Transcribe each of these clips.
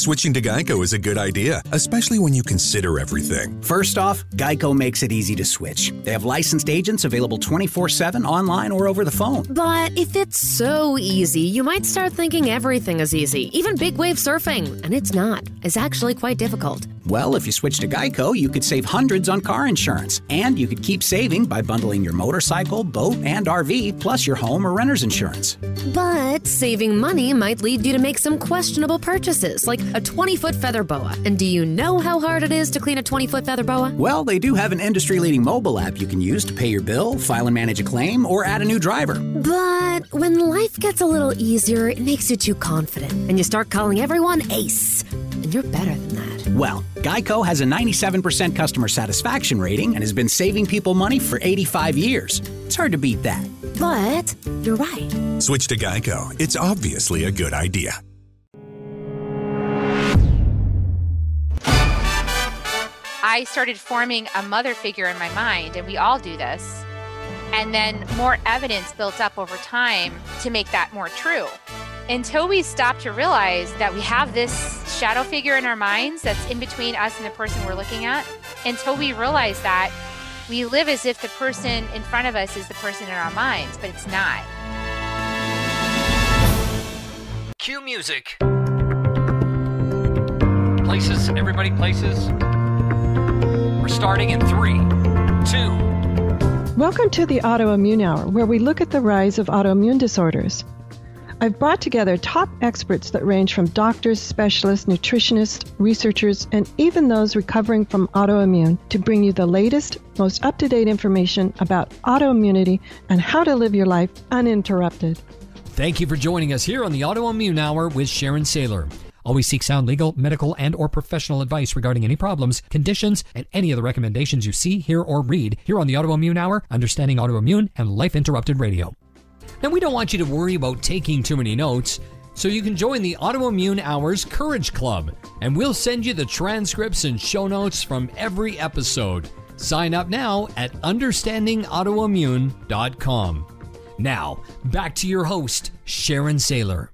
Switching to Geico is a good idea, especially when you consider everything. First off, Geico makes it easy to switch. They have licensed agents available 24/7 online or over the phone. But if it's so easy, you might start thinking everything is easy, even big wave surfing. And it's not. It's actually quite difficult. Well, if you switch to Geico, you could save hundreds on car insurance. And you could keep saving by bundling your motorcycle, boat, and RV, plus your home or renter's insurance. But saving money might lead you to make some questionable purchases, like a 20-foot feather boa. And do you know how hard it is to clean a 20-foot feather boa? Well, they do have an industry-leading mobile app you can use to pay your bill, file and manage a claim, or add a new driver. But when life gets a little easier, it makes you too confident, and you start calling everyone Ace. And you're better than that. Well, Geico has a 97% customer satisfaction rating and has been saving people money for 85 years. It's hard to beat that. But you're right. Switch to Geico. It's obviously a good idea. I started forming a mother figure in my mind, and we all do this. And then more evidence built up over time to make that more true. Until we stop to realize that we have this shadow figure in our minds that's in between us and the person we're looking at, until we realize that, we live as if the person in front of us is the person in our minds, but it's not. Cue music. Places, everybody places. We're starting in 3, 2. Welcome to the Autoimmune Hour, where we look at the rise of autoimmune disorders. I've brought together top experts that range from doctors, specialists, nutritionists, researchers, and even those recovering from autoimmune to bring you the latest, most up-to-date information about autoimmunity and how to live your life uninterrupted. Thank you for joining us here on the Autoimmune Hour with Sharon Saylor. Always seek sound legal, medical, and or professional advice regarding any problems, conditions, and any of the recommendations you see, hear, or read here on the Autoimmune Hour, Understanding Autoimmune, and Life Interrupted Radio. Now, we don't want you to worry about taking too many notes, so you can join the Autoimmune Hour's Courage Club, and we'll send you the transcripts and show notes from every episode. Sign up now at understandingautoimmune.com. Now, back to your host, Sharon Saylor.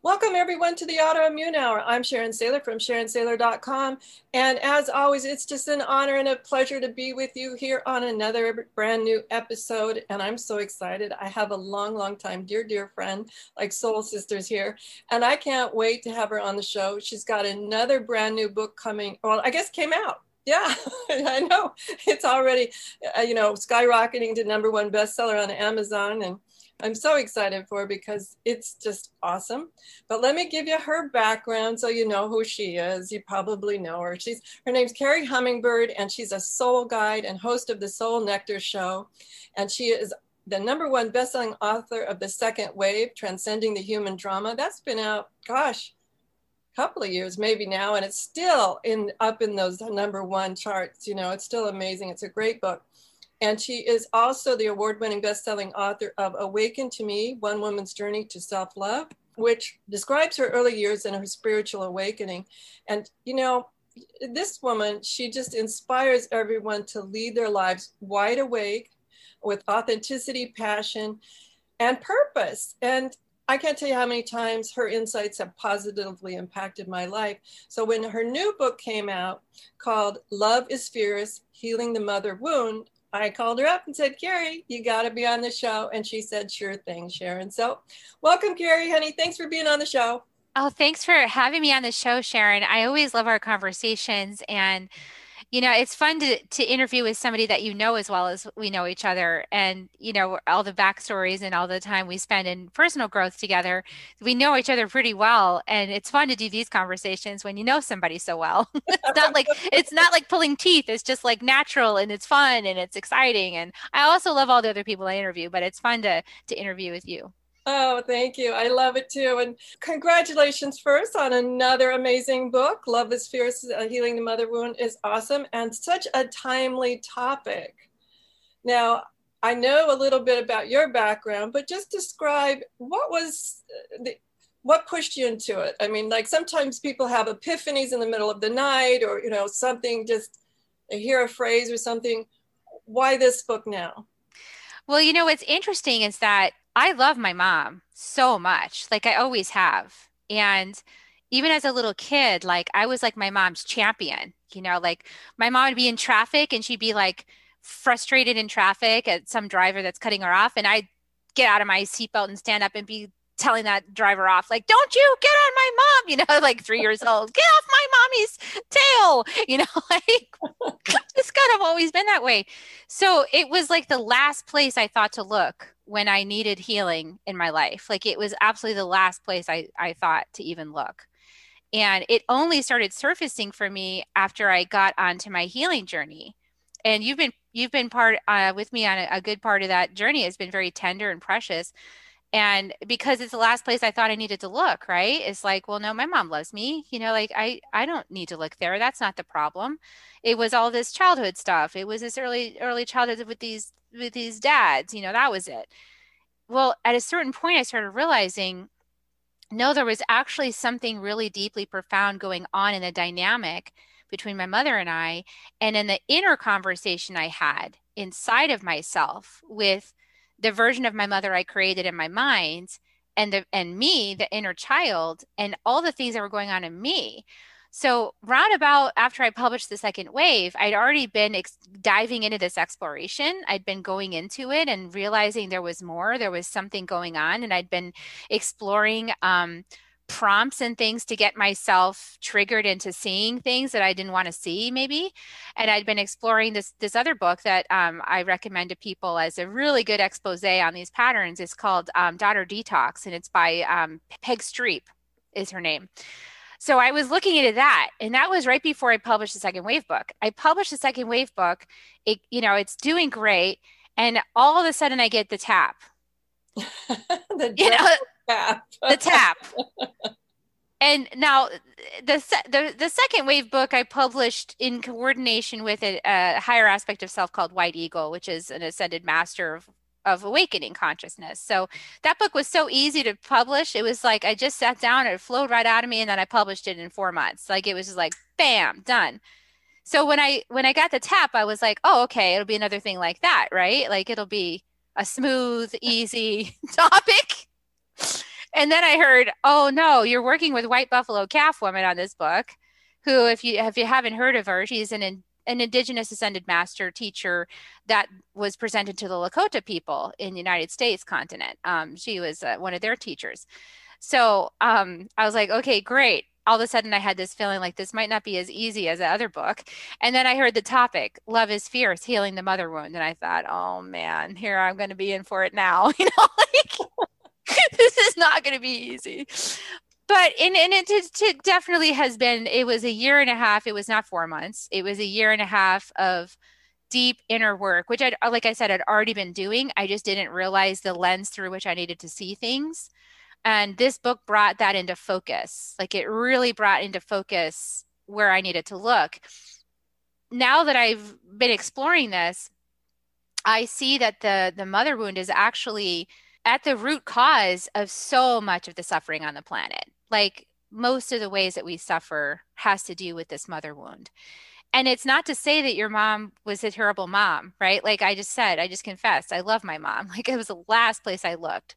Welcome, everyone, to the Autoimmune Hour. I'm Sharon Saylor from SharonSaylor.com. And as always, it's just an honor and a pleasure to be with you here on another brand new episode. And I'm so excited. I have a long time dear friend, like soul sisters here. And I can't wait to have her on the show. She's got another brand new book coming. Well, I guess came out. Yeah, I know. It's already, skyrocketing to #1 bestseller on Amazon. And I'm so excited for her because it's just awesome. But let me give you her background so you know who she is. You probably know her. Her name's Carrie Hummingbird, and she's a soul guide and host of the Soul Nectar Show. And she is the #1 bestselling author of The Second Wave, Transcending the Human Drama. That's been out, a couple of years maybe now, and it's still up in those #1 charts. It's still amazing. It's a great book. And she is also the award-winning best-selling author of Awaken to Me, One Woman's Journey to Self-Love, which describes her early years and her spiritual awakening. And, this woman, she just inspires everyone to lead their lives wide awake with authenticity, passion, and purpose. And I can't tell you how many times her insights have positively impacted my life. So when her new book came out called Love is Fierce, Healing the Mother Wound, I called her up and said, Carrie, you got to be on the show. And she said, sure thing, Sharon. So welcome, Carrie, honey. Thanks for being on the show. Oh, thanks for having me on the show, Sharon. I always love our conversations. And, it's fun to interview with somebody that you know as well as we know each other. And, all the backstories and all the time we spend in personal growth together. We know each other pretty well. And it's fun to do these conversations when you know somebody so well. It's not like pulling teeth. It's just like natural, and it's fun and it's exciting. And I also love all the other people I interview, but it's fun to interview with you. Oh, thank you. I love it too. And congratulations first on another amazing book. Love is Fierce, Healing the Mother Wound is awesome and such a timely topic. Now, I know a little bit about your background, but just describe what pushed you into it? I mean, like sometimes people have epiphanies in the middle of the night or, something, just hear a phrase or something. Why this book now? Well, what's interesting is that I love my mom so much, like I always have. And, even as a little kid, like I was like my mom's champion, like my mom would be in traffic and she'd be like frustrated in traffic at some driver that's cutting her off. And I'd get out of my seatbelt and stand up and be telling that driver off, like, don't you get on my mom, like 3 years old, get off my mommy's tail, like it's kind of always been that way. So it was like the last place I thought to look when I needed healing in my life. Like it was absolutely the last place I thought to even look. And it only started surfacing for me after I got onto my healing journey. And you've been part with me on a good part of that journey. It's been very tender and precious. And because it's the last place I thought I needed to look, right? It's like, well, no, my mom loves me. Like I don't need to look there. That's not the problem. It was all this childhood stuff. It was this early childhood with these dads, that was it. Well, at a certain point, I started realizing, no, there was actually something really deeply profound going on in the dynamic between my mother and I, and in the inner conversation I had inside of myself with the version of my mother I created in my mind, and me, the inner child, and all the things that were going on in me. So roundabout after I published The Second Wave, I'd already been diving into this exploration. I'd been going into it and realizing there was more, there was something going on. And I'd been exploring prompts and things to get myself triggered into seeing things that I didn't want to see maybe. And I'd been exploring this other book that I recommend to people as a really good expose on these patterns. It's called Daughter Detox, and it's by Peg Streep is her name. So I was looking into that, and that was right before I published the Second Wave book. I published the Second Wave book. It's doing great. And all of a sudden I get the tap. Tap. The tap. And now the Second Wave book I published in coordination with a higher aspect of self called White Eagle, which is an ascended master of awakening consciousness. So that book was so easy to publish. It was like I just sat down and it flowed right out of me, and then I published it in 4 months. Like it was just like bam, done. So when I got the tap, I was like, oh, okay, it'll be another thing like that, right? Like it'll be a smooth, easy topic. And then I heard, oh no, you're working with White Buffalo Calf Woman on this book, who, if you haven't heard of her, she's an indigenous ascended master teacher that was presented to the Lakota people in the United States continent. She was one of their teachers. So I was like, okay, great. All of a sudden I had this feeling like this might not be as easy as the other book. And then I heard the topic, Love is Fierce, Healing the Mother Wound. And I thought, oh man, here I'm going to be in for it now. This is not going to be easy. But it definitely has been, it was a year and a half. It was not 4 months. It was a year and a half of deep inner work, which like I said, I'd already been doing. I just didn't realize the lens through which I needed to see things. And this book brought that into focus. Like it really brought into focus where I needed to look. Now that I've been exploring this, I see that the mother wound is actually at the root cause of so much of the suffering on the planet. Like most of the ways that we suffer has to do with this mother wound. And it's not to say that your mom was a terrible mom, right? Like I just said, I just confessed, I love my mom. Like it was the last place I looked.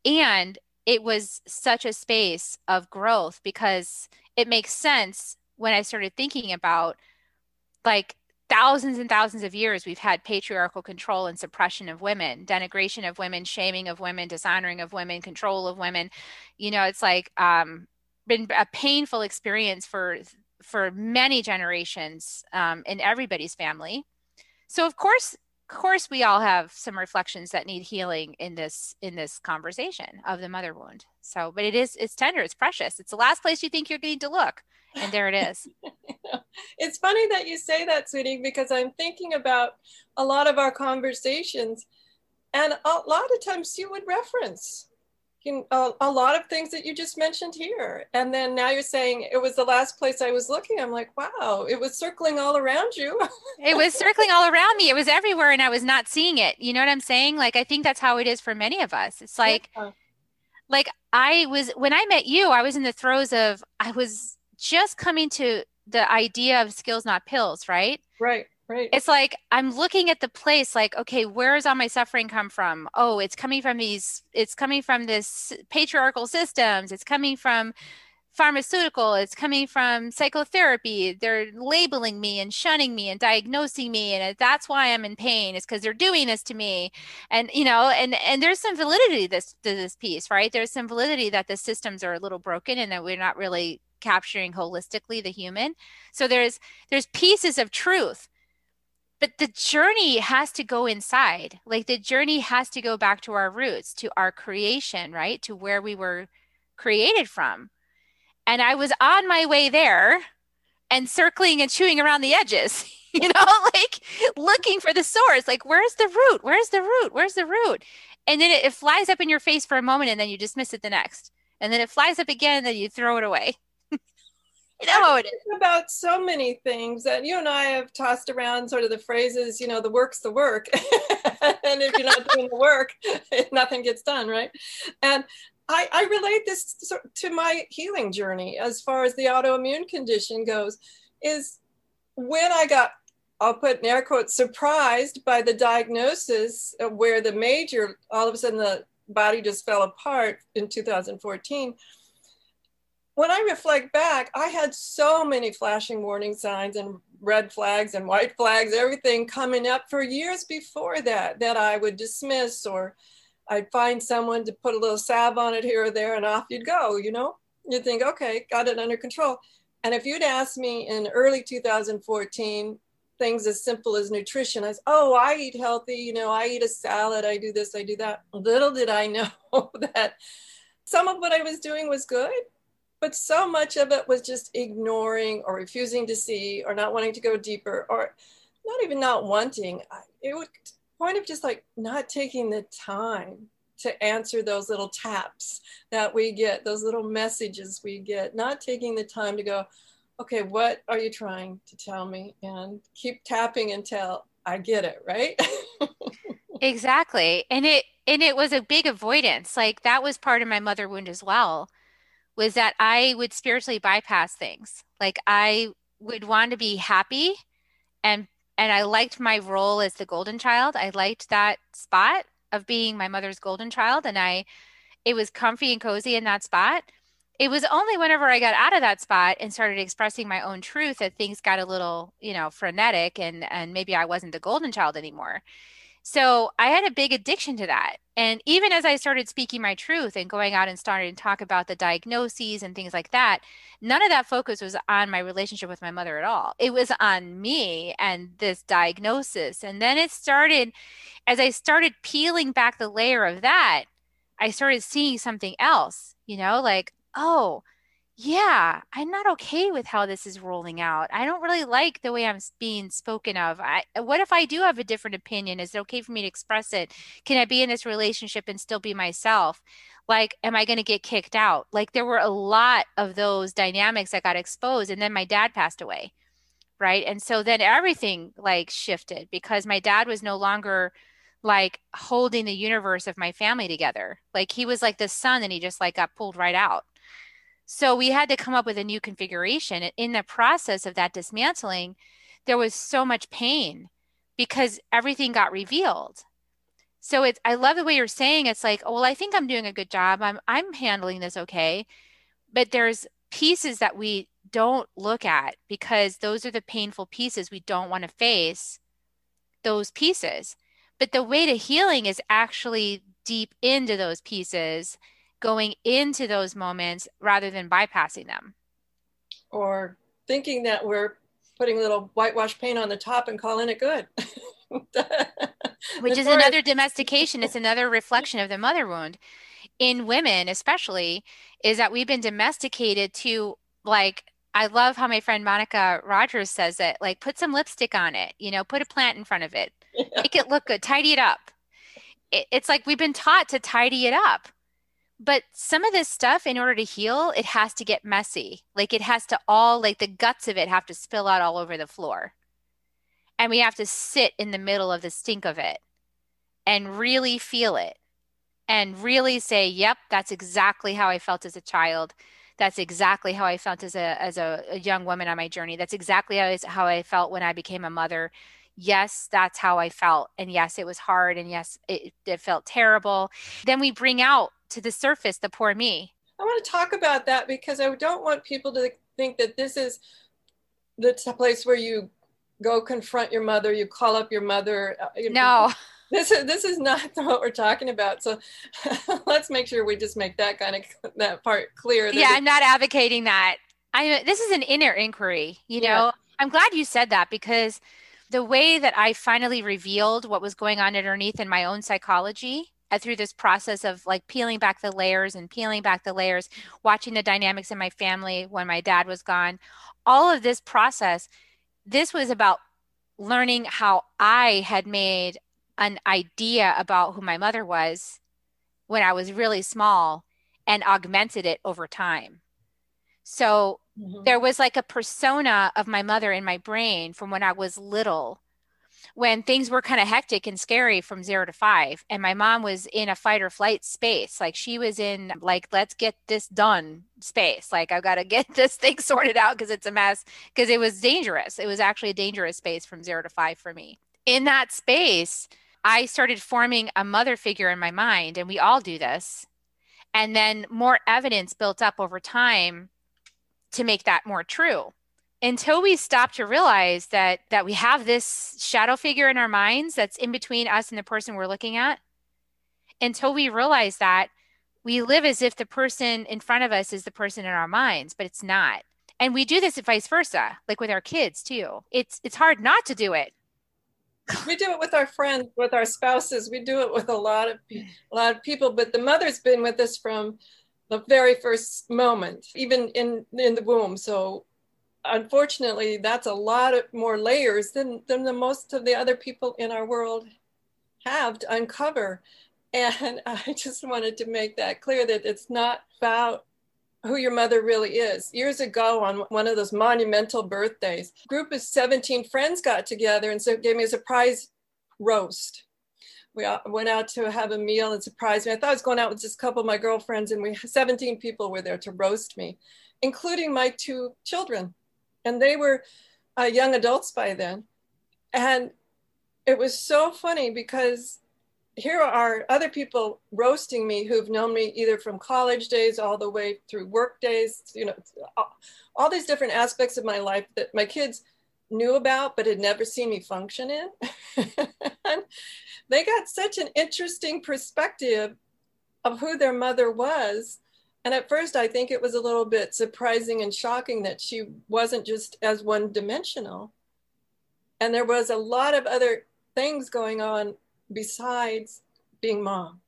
And it was such a space of growth because it makes sense when I started thinking about like thousands and thousands of years we've had patriarchal control and suppression of women, denigration of women, shaming of women, dishonoring of women, control of women. It's like been a painful experience for many generations in everybody's family. So of course we all have some reflections that need healing in this conversation of the mother wound. So, but it's tender, it's precious. It's the last place you think you're going to look. And there it is. It's funny that you say that, sweetie, because I'm thinking about a lot of our conversations, and a lot of times you would reference a lot of things that you just mentioned here. And then now you're saying it was the last place I was looking. I'm like, wow, it was circling all around you. It was circling all around me. It was everywhere and I was not seeing it. You know what I'm saying? Like, I think that's how it is for many of us. It's like, when I met you, I was in the throes of, I was just coming to the idea of skills, not pills, right? Right. It's like, I'm looking at the place like, okay, where is all my suffering come from? Oh, it's coming from this patriarchal systems. It's coming from pharmaceutical, it's coming from psychotherapy. They're labeling me and shunning me and diagnosing me, and that's why I'm in pain. It's because they're doing this to me. And and there's some validity to this piece, right? There's some validity that the systems are a little broken and that we're not really capturing holistically the human. So there's pieces of truth. But the journey has to go inside. Like the journey has to go back to our roots, to our creation, right? To where we were created from. And I was on my way there and circling and chewing around the edges, like looking for the source, like, where's the root? Where's the root? Where's the root? And then it flies up in your face for a moment and then you dismiss it the next. And then it flies up again and then you throw it away. You know how it is. About so many things that you and I have tossed around sort of the phrases, the work's the work. And if you're not doing the work, nothing gets done, right? And I relate this to my healing journey as far as the autoimmune condition goes, is when I got, I'll put in air quotes, surprised by the diagnosis of where all of a sudden the body just fell apart in 2014. When I reflect back, I had so many flashing warning signs and red flags and white flags, everything coming up for years before that I would dismiss, or I'd find someone to put a little salve on it here or there and off you'd go, You'd think, okay, got it under control. And if you'd asked me in early 2014, things as simple as nutrition, I eat healthy, I eat a salad, I do this, I do that. Little did I know that some of what I was doing was good. But so much of it was just ignoring or refusing to see or not wanting to go deeper, or not even not wanting. It would point of just like not taking the time to answer those little taps that we get, those little messages we get, not taking the time to go, okay, what are you trying to tell me? And keep tapping until I get it, right? Exactly. And it was a big avoidance. Like that was part of my mother wound as well, was that I would spiritually bypass things. Like I would want to be happy, and I liked my role as the golden child. I liked that spot of being my mother's golden child, and it was comfy and cozy in that spot. It was only whenever I got out of that spot and started expressing my own truth that things got a little, frenetic, and maybe I wasn't the golden child anymore. So I had a big addiction to that. And even as I started speaking my truth and going out and starting to talk about the diagnoses and things like that, none of that focus was on my relationship with my mother at all. It was on me and this diagnosis. And then it started, as I started peeling back the layer of that, I started seeing something else, like, oh, yeah, I'm not okay with how this is rolling out. I don't really like the way I'm being spoken of. What if I do have a different opinion? Is it okay for me to express it? Can I be in this relationship and still be myself? Like, am I going to get kicked out? Like, there were a lot of those dynamics that got exposed. And then my dad passed away, right? And so then everything like shifted because my dad was no longer like holding the universe of my family together. Like, he was like the sun and he just like got pulled right out. So we had to come up with a new configuration. And in the process of that dismantling, there was so much pain because everything got revealed. So I love the way you're saying it's like, oh, well, I think I'm doing a good job. I'm handling this okay. But there's pieces that we don't look at because those are the painful pieces. We don't want to face those pieces. But the way to healing is actually deep into those pieces, going into those moments rather than bypassing them. Or thinking that we're putting a little whitewash paint on the top and calling it good. Which is another domestication. It's another reflection of the mother wound. In women especially, is that we've been domesticated to, like, I love how my friend Monica Rogers says it, like, put some lipstick on it, put a plant in front of it, make it look good, tidy it up. It's like we've been taught to tidy it up. But some of this stuff, in order to heal, it has to get messy. Like it has to all, like the guts of it have to spill out all over the floor. And we have to sit in the middle of the stink of it and really feel it and really say, yep, that's exactly how I felt as a child. That's exactly how I felt as a young woman on my journey. That's exactly how I felt when I became a mother. Yes, that's how I felt. And yes, it was hard. And yes, it felt terrible. Then we bring out to the surface the poor me. I want to talk about that because I don't want people to think that this is the place where you go confront your mother, you call up your mother. No. This is not what we're talking about. So let's make sure we just make that that part clear. Yeah, I'm not advocating that. This is an inner inquiry, you know. I'm glad you said that, because the way that I finally revealed what was going on underneath in my own psychology through this process of like peeling back the layers, watching the dynamics in my family when my dad was gone, all of this process, this was about learning how I had made an idea about who my mother was when I was really small and augmented it over time. So there was like a persona of my mother in my brain from when I was little, when things were kind of hectic and scary from 0 to 5. And my mom was in a fight or flight space. Like she was in like, let's get this done space. Like I've got to get this thing sorted out because it's a mess, because it was dangerous. It was actually a dangerous space from 0 to 5 for me. In that space, I started forming a mother figure in my mind, and we all do this. And then more evidence built up over time to make that more true, until we stop to realize that we have this shadow figure in our minds that's in between us and the person we're looking at. Until we realize that, we live as if the person in front of us is the person in our minds, but it's not. And we do this vice versa, like with our kids too. It's hard not to do it. We do it with our friends, with our spouses. We do it with a lot of people, but the mother's been with us from the very first moment, even in the womb. So unfortunately, that's a lot of more layers than the most of the other people in our world have to uncover. And I just wanted to make that clear, that it's not about who your mother really is. Years ago, on one of those monumental birthdays, a group of 17 friends got together and so gave me a surprise roast. We went out to have a meal and surprised me. I thought I was going out with just a couple of my girlfriends, and 17 people were there to roast me, including my 2 children. And they were young adults by then. And it was so funny because here are other people roasting me who've known me either from college days all the way through work days, you know, all these different aspects of my life that my kids knew about but had never seen me function in. They got such an interesting perspective of who their mother was. And at first, I think it was a little bit surprising and shocking that she wasn't just as one-dimensional. And there was a lot of other things going on besides being mom.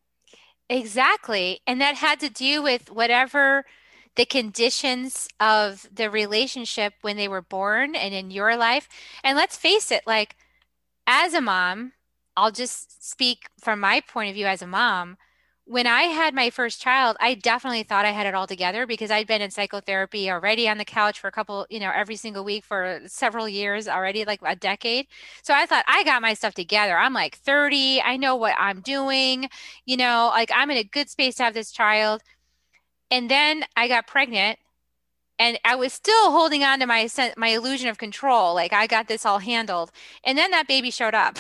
Exactly. And that had to do with whatever the conditions of the relationship when they were born and in your life. And let's face it, like as a mom, I'll just speak from my point of view as a mom. When I had my first child, I definitely thought I had it all together because I'd been in psychotherapy already on the couch for a couple, every single week for several years already, like a decade. So I thought I got my stuff together. I'm like 30. I know what I'm doing, like I'm in a good space to have this child. And then I got pregnant and I was still holding on to my illusion of control. Like I got this all handled. And then that baby showed up.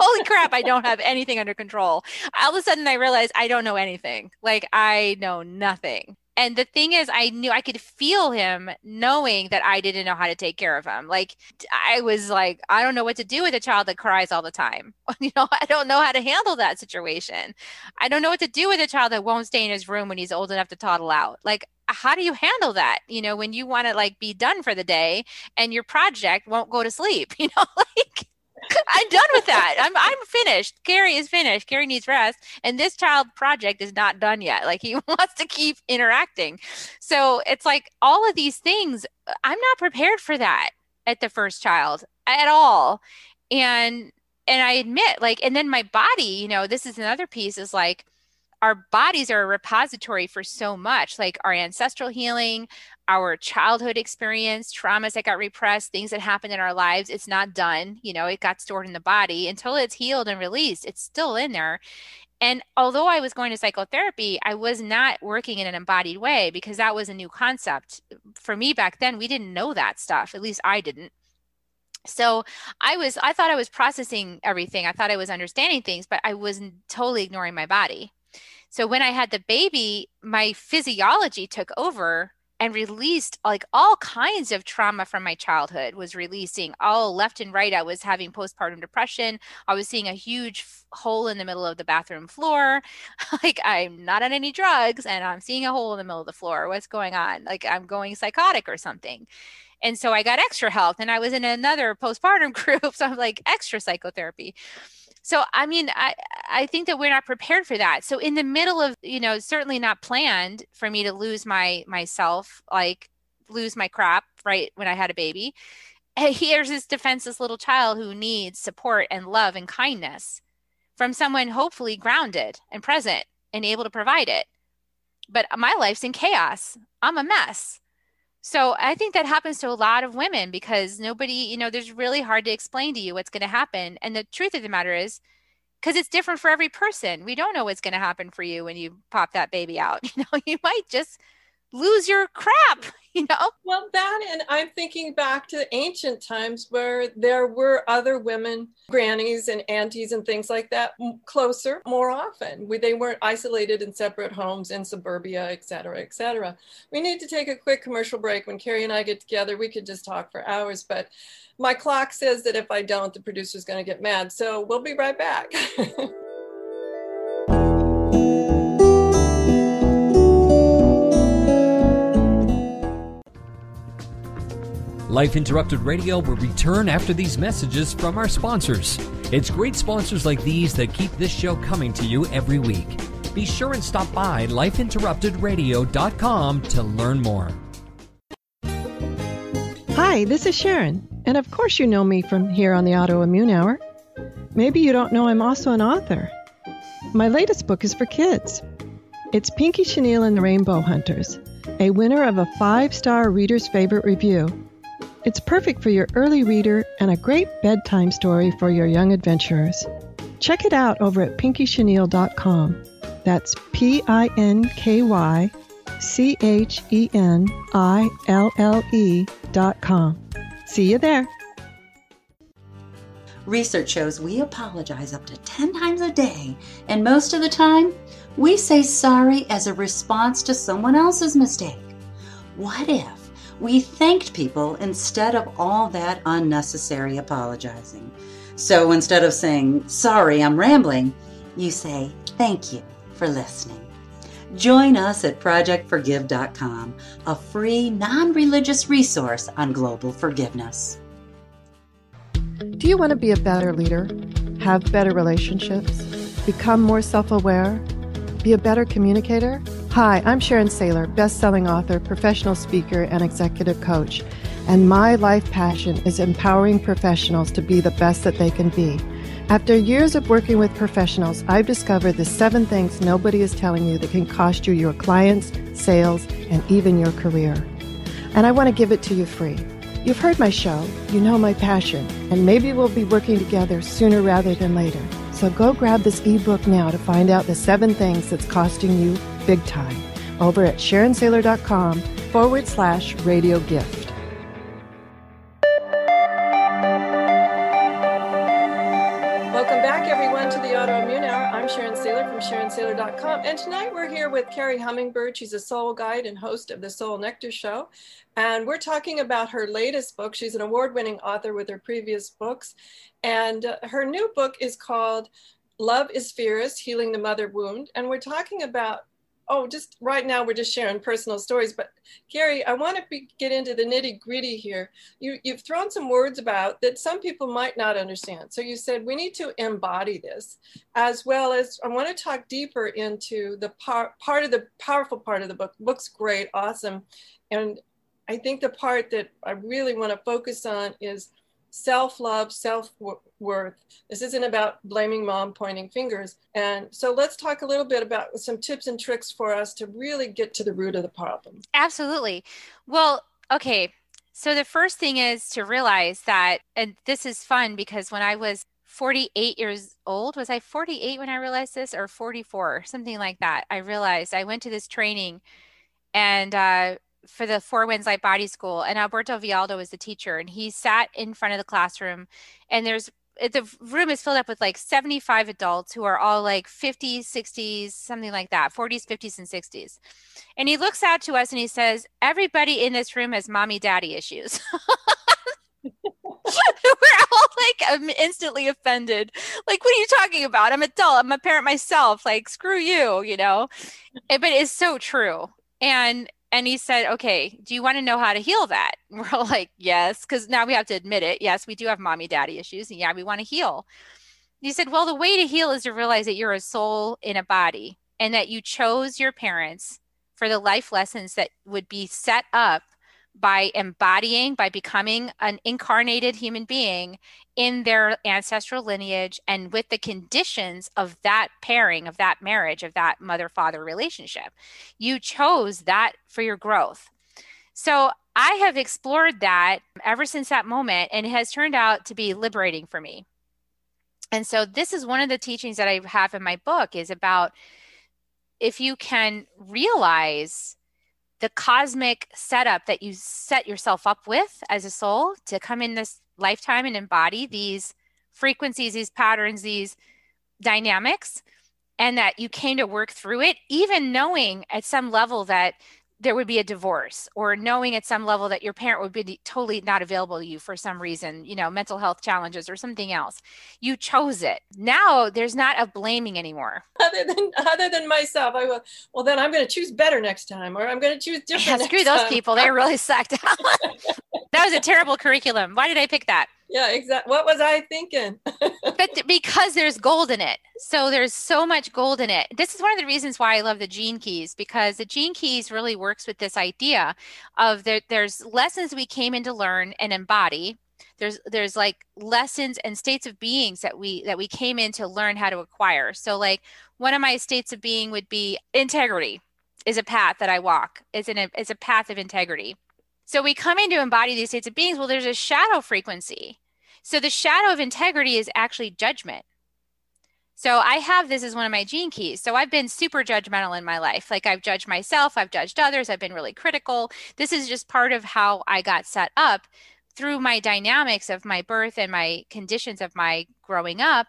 Holy crap, I don't have anything under control. All of a sudden I realized I don't know anything. Like I know nothing. And the thing is, I knew I could feel him knowing that I didn't know how to take care of him. Like I was like, I don't know what to do with a child that cries all the time. I don't know how to handle that situation. I don't know what to do with a child that won't stay in his room when he's old enough to toddle out. Like, how do you handle that? When you want to like be done for the day and your project won't go to sleep, like I'm done with that. I'm finished. Carrie is finished. Carrie needs rest. And this child project is not done yet. Like he wants to keep interacting. So it's like all of these things, I'm not prepared for that at the first child at all. And I admit and then my body, this is another piece is like, our bodies are a repository for so much, like our ancestral healing, our childhood experience, traumas that got repressed, things that happened in our lives. It's not done. It got stored in the body until it's healed and released. It's still in there. And although I was going to psychotherapy, I was not working in an embodied way because that was a new concept. For me back then, we didn't know that stuff. At least I didn't. So I thought I was processing everything. I thought I was understanding things, but I was totally ignoring my body. So when I had the baby, my physiology took over and released like all kinds of trauma from my childhood was releasing all left and right. I was having postpartum depression. I was seeing a huge hole in the middle of the bathroom floor. Like I'm not on any drugs and I'm seeing a hole in the middle of the floor. What's going on? Like I'm going psychotic or something. And so I got extra help and I was in another postpartum group. So I'm like extra psychotherapy. So, I mean, I think that we're not prepared for that. So in the middle of, certainly not planned for me to lose myself, like lose my crap right when I had a baby. Here's this defenseless little child who needs support and love and kindness from someone hopefully grounded and present and able to provide it. But my life's in chaos. I'm a mess. So I think that happens to a lot of women because nobody, there's really hard to explain to you what's going to happen. And the truth of the matter is, because it's different for every person. We don't know what's going to happen for you when you pop that baby out. You might just lose your crap, Well, that, and I'm thinking back to ancient times where there were other women, grannies and aunties and things like that, closer more often. They weren't isolated in separate homes in suburbia, et cetera, et cetera. We need to take a quick commercial break. When Carrie and I get together, we could just talk for hours, but my clock says that if I don't, the producer's going to get mad. So we'll be right back. Life Interrupted Radio will return after these messages from our sponsors. It's great sponsors like these that keep this show coming to you every week. Be sure and stop by lifeinterruptedradio.com to learn more. Hi, this is Sharon, and of course you know me from here on the Autoimmune Hour. Maybe you don't know I'm also an author. My latest book is for kids. It's Pinky Chenille and the Rainbow Hunters, a winner of a 5-star Reader's Favorite review. It's perfect for your early reader and a great bedtime story for your young adventurers. Check it out over at pinkychenille.com. That's PinkyChenille.com. See you there. Research shows we apologize up to 10 times a day, and most of the time, we say sorry as a response to someone else's mistake. What if we thanked people instead of all that unnecessary apologizing? So instead of saying, sorry, I'm rambling, you say, thank you for listening. Join us at projectforgive.com, a free, non-religious resource on global forgiveness. Do you want to be a better leader, have better relationships, become more self-aware, be a better communicator? Hi, I'm Sharon Saylor, best-selling author, professional speaker, and executive coach. And my life passion is empowering professionals to be the best that they can be. After years of working with professionals, I've discovered the 7 things nobody is telling you that can cost you your clients, sales, and even your career. And I want to give it to you free. You've heard my show, you know my passion, and maybe we'll be working together sooner rather than later. So go grab this ebook now to find out the 7 things that's costing you big time over at SharonSaylor.com/radio gift. Welcome back, everyone, to the Autoimmune Hour. I'm Sharon Saylor from SharonSaylor.com. And tonight we're here with Carrie Hummingbird. She's a soul guide and host of the Soul Nectar Show. And we're talking about her latest book. She's an award-winning author with her previous books. And her new book is called Love is Fierce, Healing the Mother Wound. And we're talking about, just right now we're just sharing personal stories. But Carrie, I want to get into the nitty gritty here. You've thrown some words about that some people might not understand. So you said we need to embody this, as well as I want to talk deeper into the part of the powerful part of the book. Book's great, awesome. And I think the part that I really want to focus on is self-love, self-worth. This isn't about blaming mom, pointing fingers. And so let's talk a little bit about some tips and tricks for us to really get to the root of the problem. Absolutely. Well, okay. So the first thing is to realize that, and this is fun because when I was 48 years old, was I 48 when I realized this, or 44, something like that? I realized I went to this training and for the 4 Winds Light Body School, and Alberto Vialdo was the teacher, and he sat in front of the classroom, and there's the room is filled up with like 75 adults who are all like 50s, 60s, something like that, 40s, 50s, and 60s. And he looks out to us and he says, everybody in this room has mommy daddy issues. We're all like instantly offended. Like, what are you talking about? I'm adult. I'm a parent myself. Like, screw you, you know? But it's so true. And he said, okay, do you want to know how to heal that? And we're all like, yes, because now we have to admit it. Yes, we do have mommy daddy issues. And yeah, we want to heal. He said, well, the way to heal is to realize that you're a soul in a body and that you chose your parents for the life lessons that would be set up by embodying, by becoming an incarnated human being in their ancestral lineage and with the conditions of that pairing, of that marriage, of that mother-father relationship. You chose that for your growth. So I have explored that ever since that moment, and it has turned out to be liberating for me. And so this is one of the teachings that I have in my book, is about if you can realize the cosmic setup that you set yourself up with as a soul to come in this lifetime and embody these frequencies, these patterns, these dynamics, and that you came to work through it, even knowing at some level that there would be a divorce, or knowing at some level that your parent would be totally not available to you for some reason, you know, mental health challenges or something else. You chose it. Now there's not a blaming anymore. Other than myself, I will, well, then I'm going to choose better next time, or I'm going to choose different. Yeah, screw those people. They really sucked. That was a terrible curriculum. Why did I pick that? Yeah, exactly. What was I thinking? But because there's gold in it. So there's so much gold in it. This is one of the reasons why I love the Gene Keys, because the Gene Keys really works with this idea of there's lessons we came in to learn and embody. There's like lessons and states of beings that we came in to learn how to acquire. So like one of my states of being would be integrity is a path that I walk. It's a path of integrity. So we come in to embody these states of beings. Well, there's a shadow frequency. So the shadow of integrity is actually judgment. So I have this as one of my Gene Keys. So I've been super judgmental in my life. Like I've judged myself, I've judged others, I've been really critical. This is just part of how I got set up through my dynamics of my birth and my conditions of my growing up.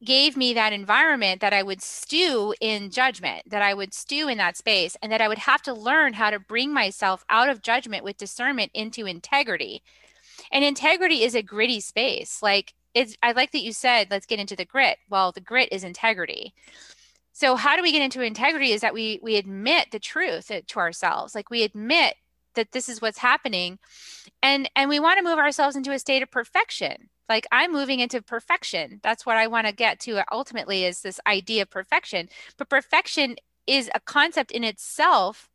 Gave me that environment that I would stew in judgment, that I would stew in that space, and that I would have to learn how to bring myself out of judgment with discernment into integrity. And integrity is a gritty space. Like I like that you said, let's get into the grit. Well, the grit is integrity. So how do we get into integrity is that we admit the truth to ourselves. Like we admit that this is what's happening. And we want to move ourselves into a state of perfection. Like I'm moving into perfection. That's what I want to get to ultimately, is this idea of perfection. But perfection is a concept in itself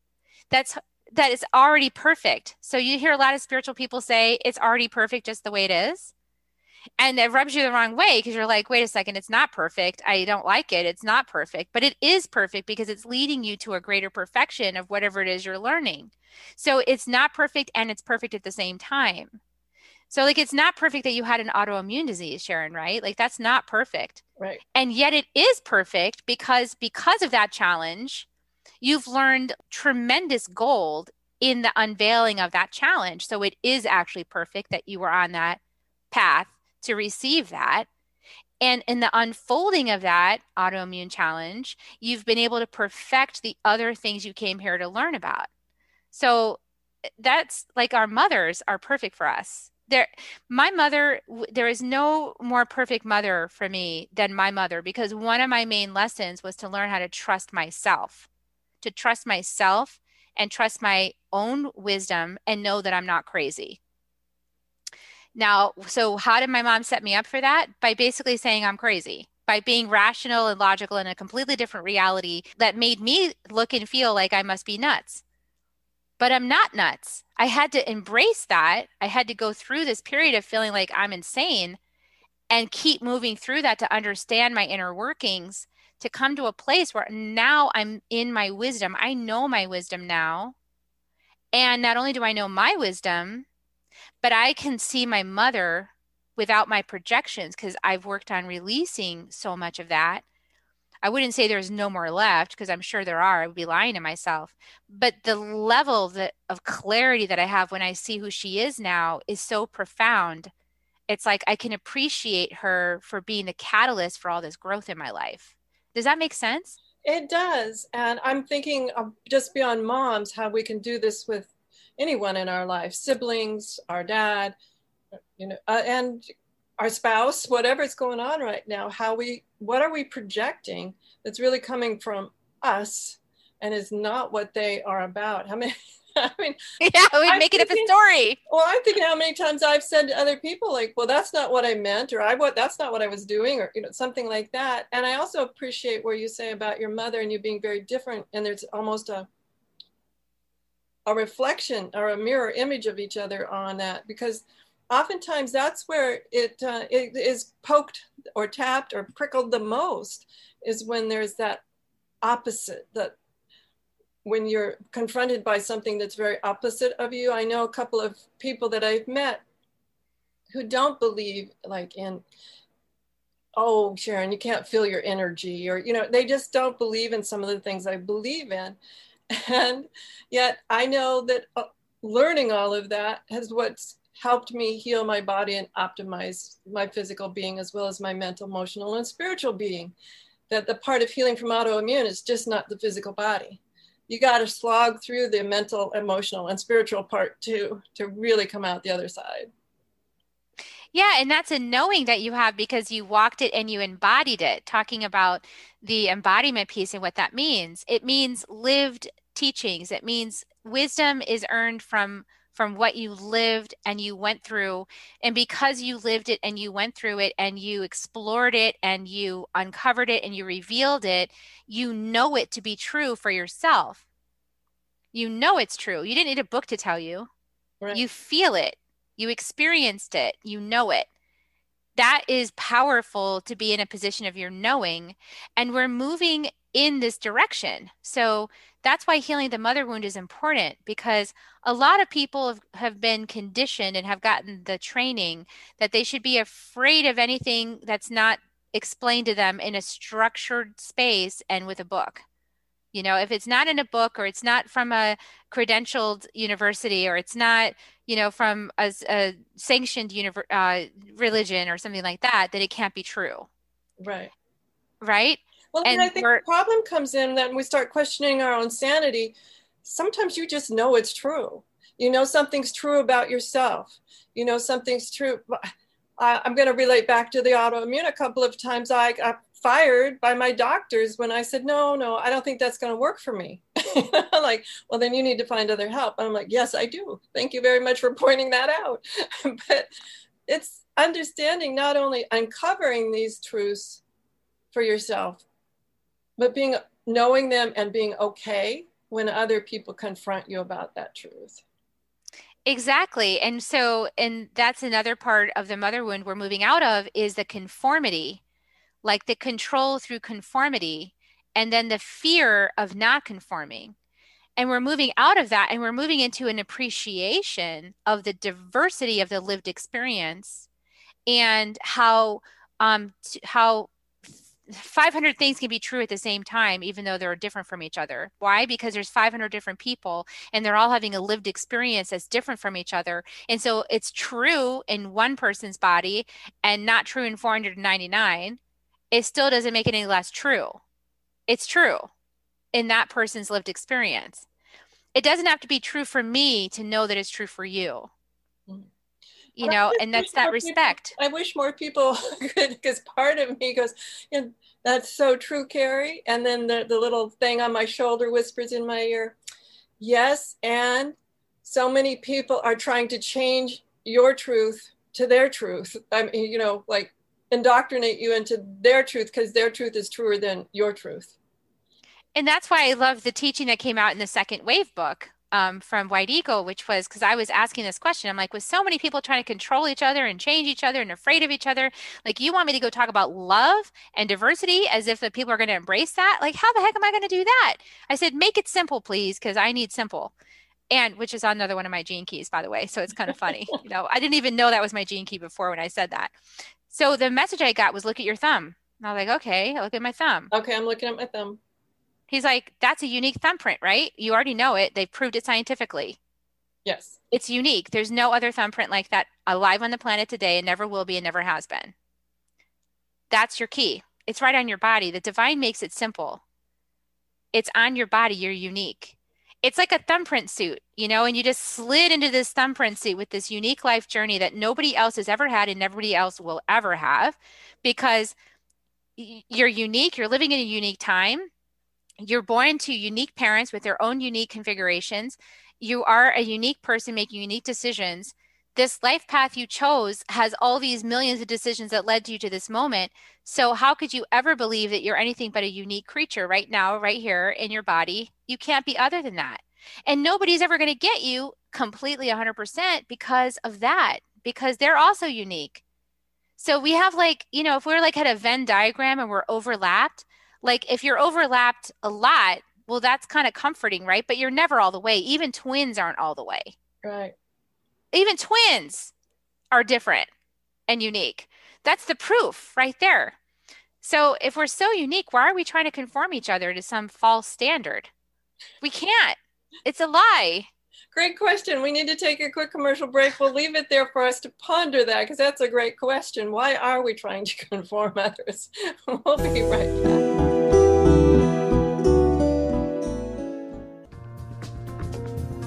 that is already perfect. So you hear a lot of spiritual people say it's already perfect just the way it is. And that rubs you the wrong way, because you're like, wait a second, it's not perfect. I don't like it. It's not perfect. But it is perfect because it's leading you to a greater perfection of whatever it is you're learning. So it's not perfect and it's perfect at the same time. So like, it's not perfect that you had an autoimmune disease, Sharon, right? Like that's not perfect. Right. And yet it is perfect because of that challenge, you've learned tremendous gold in the unveiling of that challenge. So it is actually perfect that you were on that path to receive that. And in the unfolding of that autoimmune challenge, you've been able to perfect the other things you came here to learn about. So that's like, our mothers are perfect for us. My mother, there is no more perfect mother for me than my mother, because one of my main lessons was to learn how to trust myself and trust my own wisdom and know that I'm not crazy. Now, so how did my mom set me up for that? By basically saying I'm crazy, by being rational and logical in a completely different reality that made me look and feel like I must be nuts. But I'm not nuts. I had to embrace that. I had to go through this period of feeling like I'm insane and keep moving through that to understand my inner workings, to come to a place where now I'm in my wisdom. I know my wisdom now. And not only do I know my wisdom, but I can see my mother without my projections, because I've worked on releasing so much of that. I wouldn't say there's no more left, because I'm sure there are. I would be lying to myself. But the level of clarity that I have when I see who she is now is so profound. it's like I can appreciate her for being the catalyst for all this growth in my life. Does that make sense? It does. And I'm thinking of just beyond moms, how we can do this with anyone in our life, siblings, our dad, and our spouse, whatever's going on right now, what are we projecting that's really coming from us and is not what they are about? I mean, yeah, we make it up a story. Well, I'm thinking how many times I've said to other people, like, well, that's not what I meant, or that's not what I was doing, or, something like that. And I also appreciate where you say about your mother and you being very different. And there's almost a reflection or a mirror image of each other on that, because oftentimes that's where it is poked or tapped or prickled the most, is when there's that opposite, that when you're confronted by something that's very opposite of you. I know a couple of people that I've met who don't believe like in, oh, Sharon, you can't feel your energy, or, they just don't believe in some of the things I believe in. And yet I know that learning all of that has what's helped me heal my body and optimize my physical being, as well as my mental, emotional, and spiritual being. That the part of healing from autoimmune is just not the physical body. You got to slog through the mental, emotional, and spiritual part too, to really come out the other side. Yeah, and that's a knowing that you have because you walked it and you embodied it. Talking about the embodiment piece and what that means. It means lived teachings. It means wisdom is earned from what you lived and you went through. And because you lived it and you went through it and you explored it and you uncovered it and you revealed it, you know it to be true for yourself. You know it's true. You didn't need a book to tell you. Right. You feel it. You experienced it. You know it. That is powerful, to be in a position of your knowing. And we're moving in this direction. So that's why healing the mother wound is important, because a lot of people have been conditioned and have gotten the training that they should be afraid of anything that's not explained to them in a structured space and with a book. If it's not in a book, or it's not from a credentialed university, or it's not, from a sanctioned religion or something like that, then it can't be true. Right. Right. Well, and I think the problem comes in that when we start questioning our own sanity, sometimes you just know it's true. Something's true about yourself. Something's true. I'm going to relate back to the autoimmune. A couple of times I got fired by my doctors when I said, no, I don't think that's going to work for me. Like, well, then you need to find other help. And I'm like, yes, I do. Thank you very much for pointing that out. But it's understanding, not only uncovering these truths for yourself, but knowing them and being okay when other people confront you about that truth. Exactly. And that's another part of the mother wound we're moving out of, is the conformity, like the control through conformity, and then the fear of not conforming. And we're moving out of that, and we're moving into an appreciation of the diversity of the lived experience, and how 500 things can be true at the same time, even though they're different from each other. Why? Because there's 500 different people and they're all having a lived experience that's different from each other. And so it's true in one person's body and not true in 499. It still doesn't make it any less true. It's true in that person's lived experience. It doesn't have to be true for me to know that it's true for you. And that's that respect. I wish more people could, because part of me goes, that's so true, Carrie. And then the little thing on my shoulder whispers in my ear, yes. And so many people are trying to change your truth to their truth. I mean, like indoctrinate you into their truth, because their truth is truer than your truth. And that's why I love the teaching that came out in the Second Wave book. From White Eagle, which was because I was asking this question. I'm like, with so many people trying to control each other and change each other and afraid of each other, like, you want me to go talk about love and diversity as if the people are going to embrace that? Like, how the heck am I going to do that? I said, make it simple, please, because I need simple. And which is another one of my gene keys, by the way. So it's kind of funny. I didn't even know that was my gene key before when I said that. So the message I got was, look at your thumb. And I was like, okay, I look at my thumb. Okay, I'm looking at my thumb. He's like, that's a unique thumbprint, right? You already know it. They've proved it scientifically. Yes. It's unique. There's no other thumbprint like that alive on the planet today, and never will be and never has been. That's your key. It's right on your body. The divine makes it simple. It's on your body. You're unique. It's like a thumbprint suit, and you just slid into this thumbprint suit with this unique life journey that nobody else has ever had and nobody else will ever have, because you're unique. You're living in a unique time. You're born to unique parents with their own unique configurations. You are a unique person making unique decisions. This life path you chose has all these millions of decisions that led you to this moment. So how could you ever believe that you're anything but a unique creature right now, right here in your body? You can't be other than that. And nobody's ever going to get you completely 100% because of that, because they're also unique. So we have if we're at a Venn diagram and we're overlapped, if you're overlapped a lot, well, that's kind of comforting, right? But you're never all the way. Even twins aren't all the way. Right. Even twins are different and unique. That's the proof right there. So if we're so unique, why are we trying to conform each other to some false standard? We can't. It's a lie. Great question. We need to take a quick commercial break. We'll leave it there for us to ponder that, because that's a great question. Why are we trying to conform others? We'll be right back.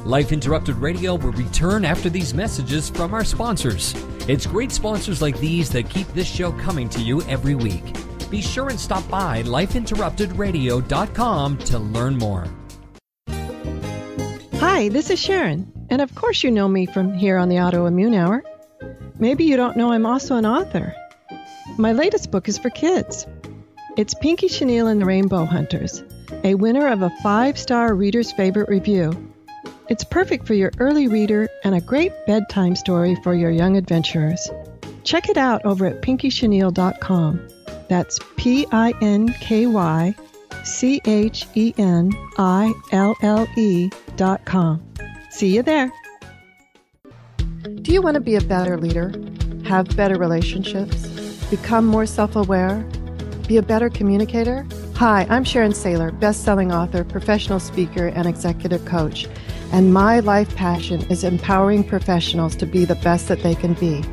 Life Interrupted Radio will return after these messages from our sponsors. It's great sponsors like these that keep this show coming to you every week. Be sure and stop by lifeinterruptedradio.com to learn more. Hi, this is Sharon, and of course you know me from here on the Autoimmune Hour. Maybe you don't know I'm also an author. My latest book is for kids. It's Pinky Chenille and the Rainbow Hunters, a winner of a 5-star Reader's Favorite review. It's perfect for your early reader and a great bedtime story for your young adventurers. Check it out over at pinkychenille.com. That's PinkyChenille.com. See you there. Do you want to be a better leader? Have better relationships? Become more self-aware? Be a better communicator? Hi, I'm Sharon Saylor, best-selling author, professional speaker, and executive coach. And my life passion is empowering professionals to be the best that they can be.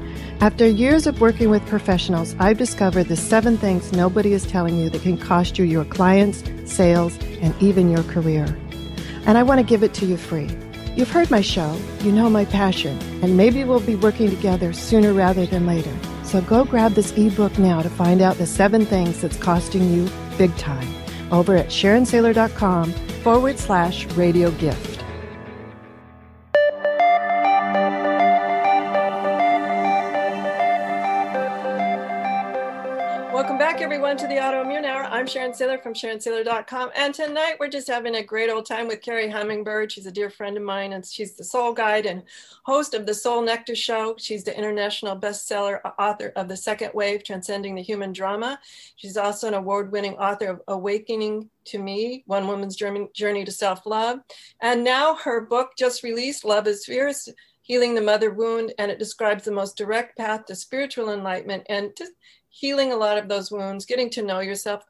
After years of working with professionals, I've discovered the 7 things nobody is telling you that can cost you your clients, sales, and even your career. And I want to give it to you free. You've heard my show, you know my passion, and maybe we'll be working together sooner rather than later. So go grab this ebook now to find out the 7 things that's costing you big time over at SharonSaylor.com/radio gift. Welcome back, everyone, to the Autoimmune Hour. I'm Sharon Saylor from SharonSaylor.com. And tonight we're just having a great old time with Carrie Hummingbird. She's a dear friend of mine, and she's the soul guide and host of the Soul Nectar Show. She's the international bestseller author of The Second Wave, Transcending the Human Drama. She's also an award-winning author of Awakening to Me, One Woman's Journey to Self-Love. And now her book just released, Love is Fierce, Healing the Mother Wound, and it describes the most direct path to spiritual enlightenment and to healing a lot of those wounds, getting to know yourself,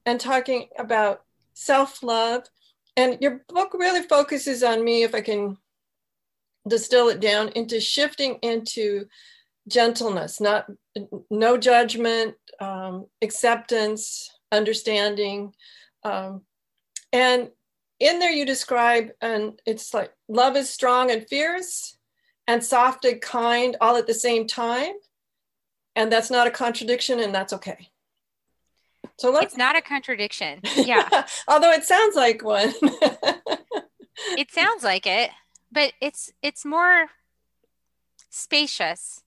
and talking about self-love. And your book really focuses on me, if I can distill it down, into shifting into gentleness, no judgment, acceptance, understanding. And in there you describe, and it's like, love is strong and fierce and soft and kind all at the same time. And that's not a contradiction, and that's okay. So it's not a contradiction. Yeah. Although it sounds like one. It sounds like it, but it's more spacious.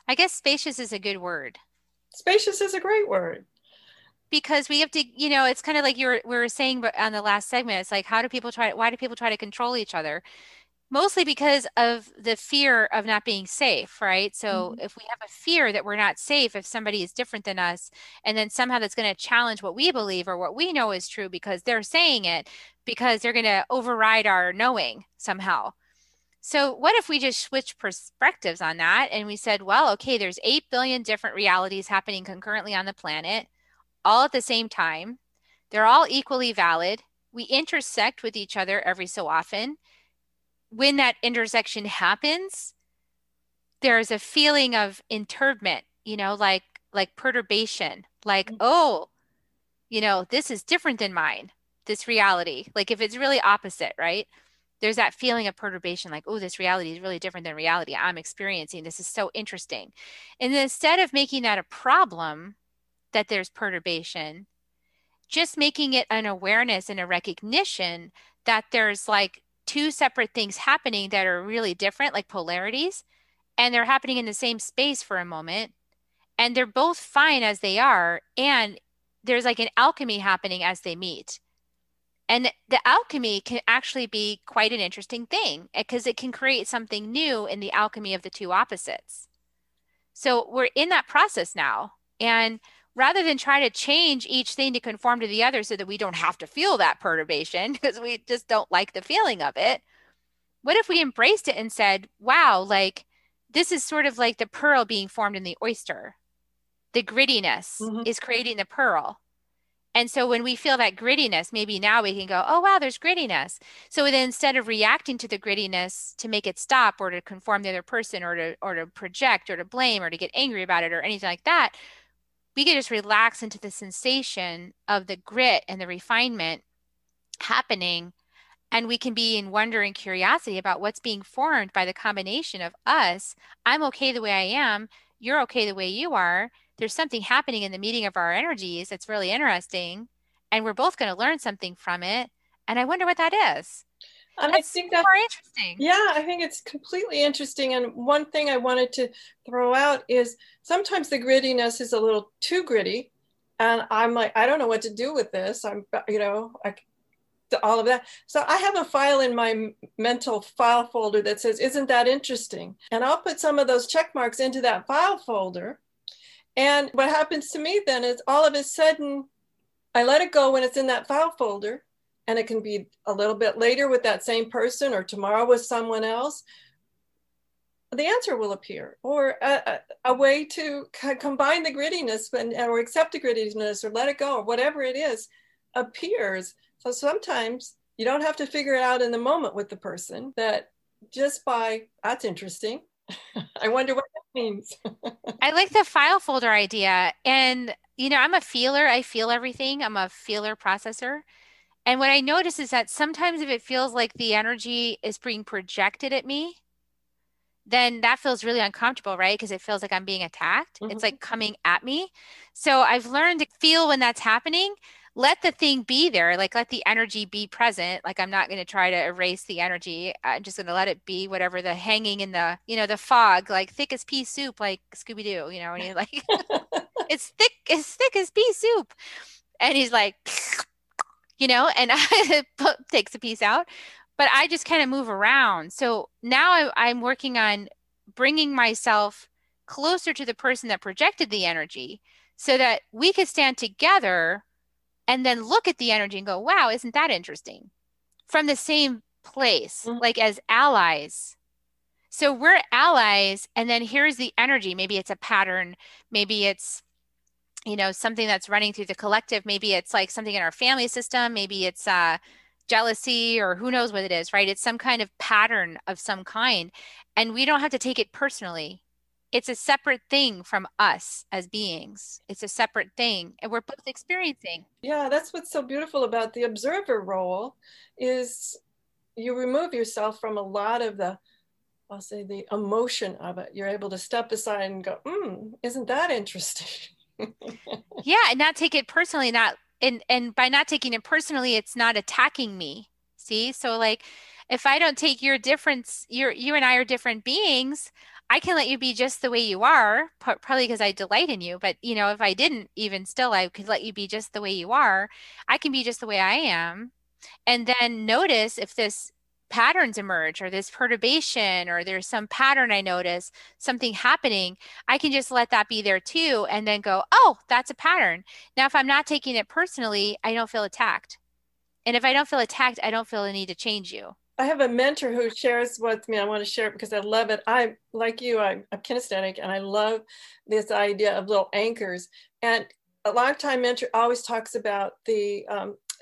I guess spacious is a good word. Spacious is a great word. Because we have to, it's kind of like we were saying on the last segment, it's like, why do people try to control each other? Mostly because of the fear of not being safe, right? So if we have a fear that we're not safe, if somebody is different than us, and then somehow that's going to challenge what we believe or what we know is true because they're saying it, because they're going to override our knowing somehow. So what if we just switch perspectives on that and we said, well, okay, there's 8 billion different realities happening concurrently on the planet, all at the same time. They're all equally valid. We intersect with each other every so often. when that intersection happens, there's a feeling of interment, like perturbation, like, oh, this is different than mine, this reality. Like if it's really opposite, right? There's that feeling of perturbation, like, oh, this reality is really different than reality I'm experiencing. This is so interesting. And then instead of making that a problem, that there's perturbation, just making it an awareness and a recognition that there's like two separate things happening that are really different, like polarities, and they're happening in the same space for a moment, and they're both fine as they are, and there's like an alchemy happening as they meet. And the alchemy can actually be quite an interesting thing because it can create something new in the alchemy of the two opposites. So we're in that process now. And rather than try to change each thing to conform to the other so that we don't have to feel that perturbation because we just don't like the feeling of it, what if we embraced it and said, wow, like this is sort of like the pearl being formed in the oyster. The grittiness is creating the pearl. And so when we feel that grittiness, maybe now we can go, oh, wow, there's grittiness. So then instead of reacting to the grittiness to make it stop or to conform the other person or to project or to blame or to get angry about it or anything like that, we can just relax into the sensation of the grit and the refinement happening. And we can be in wonder and curiosity about what's being formed by the combination of us. I'm okay the way I am. You're okay the way you are. There's something happening in the meeting of our energies that's really interesting, and we're both going to learn something from it. And I wonder what that is. I think that's more interesting. Yeah, I think it's completely interesting. And one thing I wanted to throw out is sometimes the grittiness is a little too gritty, and I'm like, I don't know what to do with this. All of that. So I have a file in my mental file folder that says, isn't that interesting? And I'll put some of those check marks into that file folder. And what happens to me then is all of a sudden, I let it go when it's in that file folder, and it can be a little bit later with that same person or tomorrow with someone else. The answer will appear, or a way to combine the grittiness or accept the grittiness or let it go or whatever it is appears. So sometimes you don't have to figure it out in the moment with the person, that just by, that's interesting. I wonder what that means. I like the file folder idea. And, I'm a feeler. I feel everything. I'm a feeler processor. And what I notice is that sometimes if it feels like the energy is being projected at me, then that feels really uncomfortable, right? Because it feels like I'm being attacked. It's like coming at me. So I've learned to feel when that's happening. Let the thing be there, like let the energy be present. Like I'm not going to try to erase the energy. I'm just going to let it be whatever the hanging in the, the fog, like thick as pea soup, like Scooby-Doo, and you're like, it's thick as pea soup. And he's like, and I takes a piece out, but I just kind of move around. So now I'm working on bringing myself closer to the person that projected the energy so that we could stand together and then look at the energy and go, wow, isn't that interesting? From the same place, like as allies. So we're allies, and then here's the energy. Maybe it's a pattern. Maybe it's, something that's running through the collective. Maybe it's like something in our family system. Maybe it's jealousy, or who knows what it is, right? It's some kind of pattern of some kind. And we don't have to take it personally. It's a separate thing from us as beings. It's a separate thing, and we're both experiencing. Yeah, that's what's so beautiful about the observer role, is you remove yourself from a lot of the, I'll say, the emotion of it. You're able to step aside and go, isn't that interesting? Yeah, and not take it personally. And by not taking it personally, it's not attacking me. See? So like, if I don't take your difference, you and I are different beings, I can let you be just the way you are, probably because I delight in you. But, if I didn't, even still, I could let you be just the way you are. I can be just the way I am. And then notice if this patterns emerge or this perturbation or there's some pattern I notice, something happening, I can just let that be there too. And then go, oh, that's a pattern. Now, if I'm not taking it personally, I don't feel attacked. And if I don't feel attacked, I don't feel a need to change you. I have a mentor who shares with me. I want to share it because I love it. I'm like you, I'm kinesthetic, and I love this idea of little anchors. And a lifetime mentor always talks about the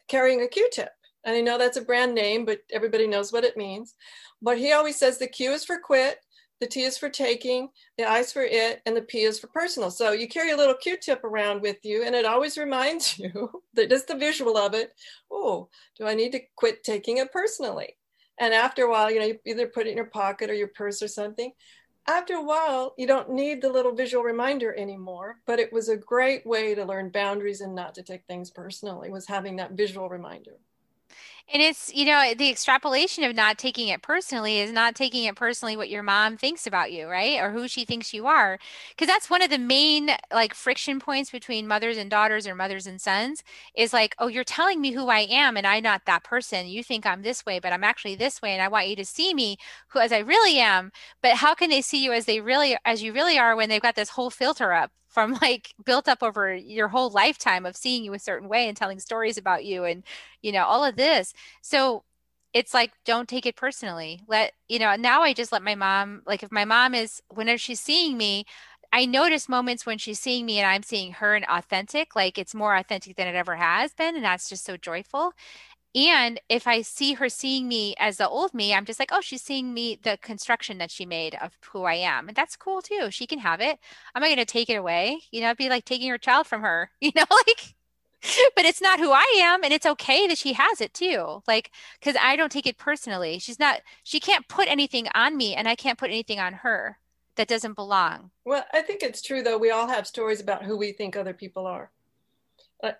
carrying a Q-tip. And I know that's a brand name, but everybody knows what it means. But he always says the Q is for quit, the T is for taking, the I is for it, and the P is for personal. So you carry a little Q-tip around with you, and it always reminds you that just the visual of it, oh, do I need to quit taking it personally? And after a while, you either put it in your pocket or your purse or something. After a while, you don't need the little visual reminder anymore, but it was a great way to learn boundaries and not to take things personally, was having that visual reminder. And it's, the extrapolation of not taking it personally is not taking it personally what your mom thinks about you, right? Or who she thinks you are. Because that's one of the main friction points between mothers and daughters or mothers and sons is like, oh, you're telling me who I am and I'm not that person. You think I'm this way, but I'm actually this way. And I want you to see me as I really am. But how can they see you as you really are when they've got this whole filter up from built up over your whole lifetime of seeing you a certain way and telling stories about you and, all of this. So it's don't take it personally. Now I just let my mom, if my mom whenever she's seeing me, I notice moments when she's seeing me and I'm seeing her and authentic, it's more authentic than it ever has been. And that's just so joyful. And if I see her seeing me as the old me, I'm just oh, she's seeing me, the construction that she made of who I am. And that's cool too. She can have it. I'm not going to take it away. It'd be like taking her child from her, but it's not who I am. And it's okay that she has it too. Cause I don't take it personally. She can't put anything on me and I can't put anything on her that doesn't belong. Well, I think it's true though. We all have stories about who we think other people are.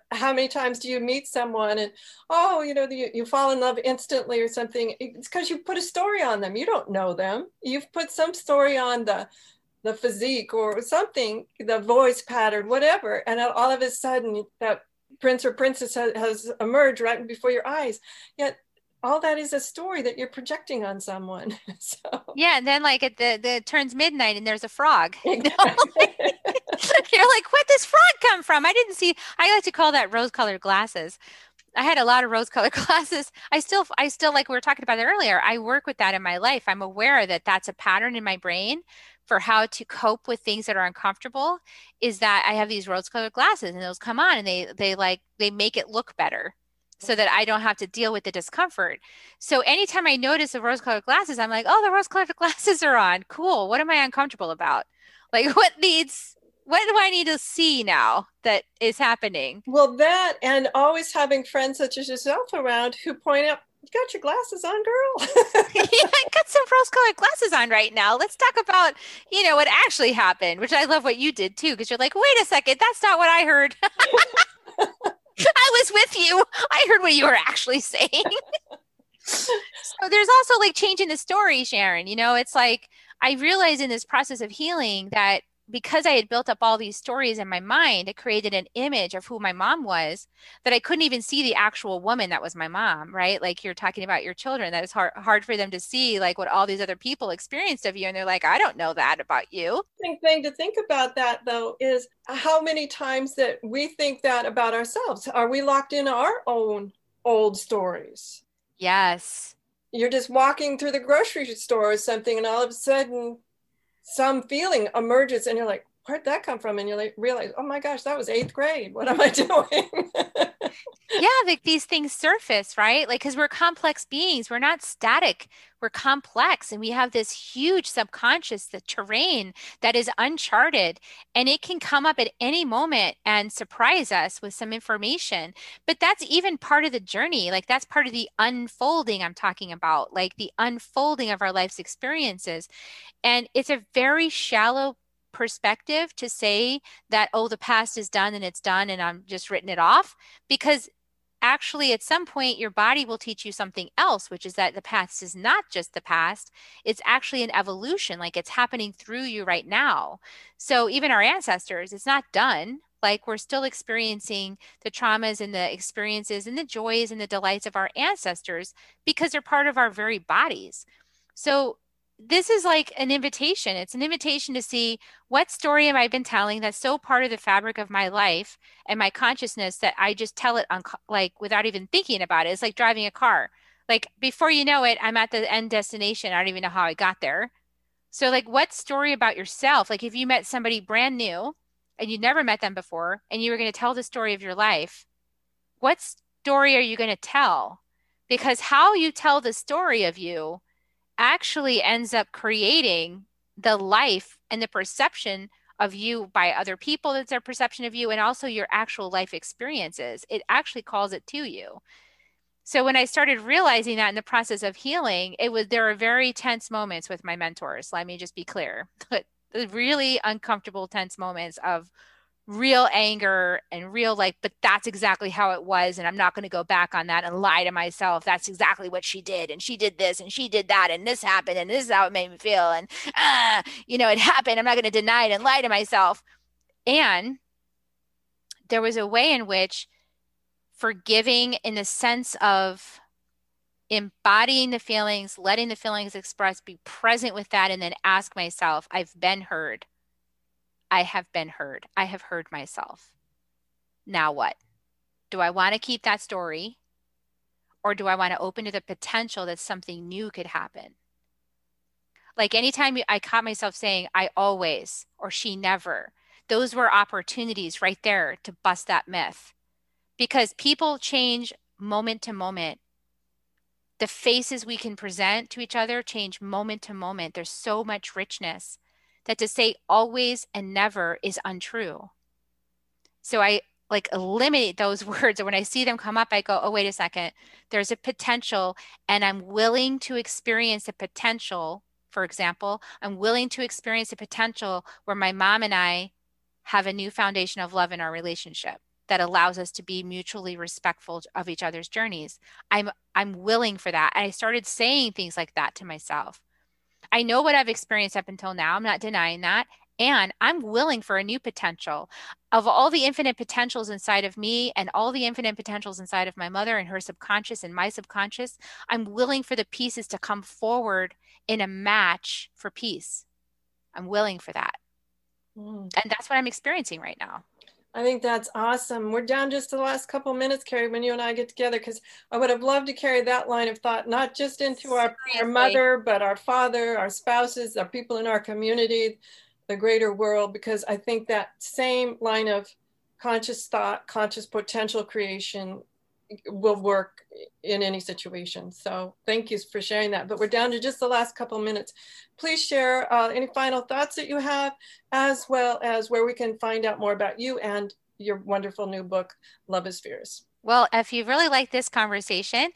How many times do you meet someone and, oh, you fall in love instantly or something? It's because you put a story on them. You don't know them. You've put some story on the physique or something, the voice pattern, whatever. And all of a sudden that prince or princess has emerged right before your eyes. Yet all that is a story that you're projecting on someone. So yeah, and then it turns midnight and there's a frog. You're like, where'd this frog come from? I didn't see. I like to call that rose-colored glasses. I had a lot of rose-colored glasses. I still like we were talking about it earlier. I work with that in my life. I'm aware that that's a pattern in my brain for how to cope with things that are uncomfortable. Is that I have these rose-colored glasses and those come on and they make it look better, so that I don't have to deal with the discomfort. So anytime I notice the rose-colored glasses, I'm like, oh, the rose-colored glasses are on. Cool. What am I uncomfortable about? What do I need to see now that is happening? Well, that and always having friends such as yourself around who point out, you got your glasses on, girl? Yeah, I got some rose-colored glasses on right now. Let's talk about, what actually happened, which I love what you did too, because you're like, wait a second, that's not what I heard. I was with you. I heard what you were actually saying. So there's also changing the story, Sharon. It's I realized in this process of healing that because I had built up all these stories in my mind, it created an image of who my mom was that I couldn't even see the actual woman that was my mom, right? You're talking about your children, that it's hard for them to see what all these other people experienced of you. And they're like, I don't know that about you. The thing to think about that though, is how many times that we think that about ourselves. Are we locked in our own old stories? Yes. You're just walking through the grocery store or something, and all of a sudden some feeling emerges and you're like, where'd that come from? And you realize, oh my gosh, that was 8th grade. What am I doing? Yeah, these things surface, right? Because we're complex beings. We're not static. We're complex. And we have this huge subconscious, the terrain that is uncharted. And it can come up at any moment and surprise us with some information. But that's even part of the journey. That's part of the unfolding I'm talking about, the unfolding of our life's experiences. And it's a very shallow perspective to say that, oh, the past is done and it's done and I'm just written it off, because actually at some point your body will teach you something else, which is that the past is not just the past. It's actually an evolution. It's happening through you right now. So even our ancestors, it's not done. We're still experiencing the traumas and the experiences and the joys and the delights of our ancestors because they're part of our very bodies. So this is an invitation. It's an invitation to see, what story have I been telling that's so part of the fabric of my life and my consciousness that I just tell it without even thinking about it. It's like driving a car. Before you know it, I'm at the end destination. I don't even know how I got there. So what story about yourself? If you met somebody brand new and you never met them before and you were going to tell the story of your life, what story are you going to tell? because how you tell the story of you actually ends up creating the life and the perception of you by other people. That's their perception of you, and also your actual life experiences. It actually calls it to you. So when I started realizing that in the process of healing, there were very tense moments with my mentors. Let me just be clear. The really uncomfortable, tense moments of real anger and real but that's exactly how it was. And I'm not going to go back on that and lie to myself. That's exactly what she did. And she did this and she did that. And this happened. And this is how it made me feel. And, it happened. I'm not going to deny it and lie to myself. And there was a way in which forgiving, in the sense of embodying the feelings, letting the feelings express, be present with that, and then ask myself, I've been heard. I have been heard. I have heard myself. Now what? Do I want to keep that story? Or do I want to open to the potential that something new could happen? Like anytime I caught myself saying, I always, or she never, those were opportunities right there to bust that myth. Because people change moment to moment. The faces we can present to each other change moment to moment. There's so much richness that to say always and never is untrue. So I eliminate those words. And when I see them come up, I go, oh, wait a second. There's a potential, and I'm willing to experience the potential. For example, I'm willing to experience the potential where my mom and I have a new foundation of love in our relationship that allows us to be mutually respectful of each other's journeys. I'm willing for that. And I started saying things like that to myself. I know what I've experienced up until now. I'm not denying that. And I'm willing for a new potential. Of all the infinite potentials inside of me and all the infinite potentials inside of my mother and her subconscious and my subconscious, I'm willing for the pieces to come forward in a match for peace. I'm willing for that. And that's what I'm experiencing right now. I think that's awesome. We're down just to the last couple of minutes, Carrie, when you and I get together, because I would have loved to carry that line of thought, not just into our mother, but our father, our spouses, our people in our community, the greater world, because I think that same line of conscious thought, conscious potential creation will work in any situation. So thank you for sharing that. But we're down to just the last couple of minutes. Please share any final thoughts that you have, as well as where we can find out more about you and your wonderful new book, Love is Fierce. Well, if you really like this conversation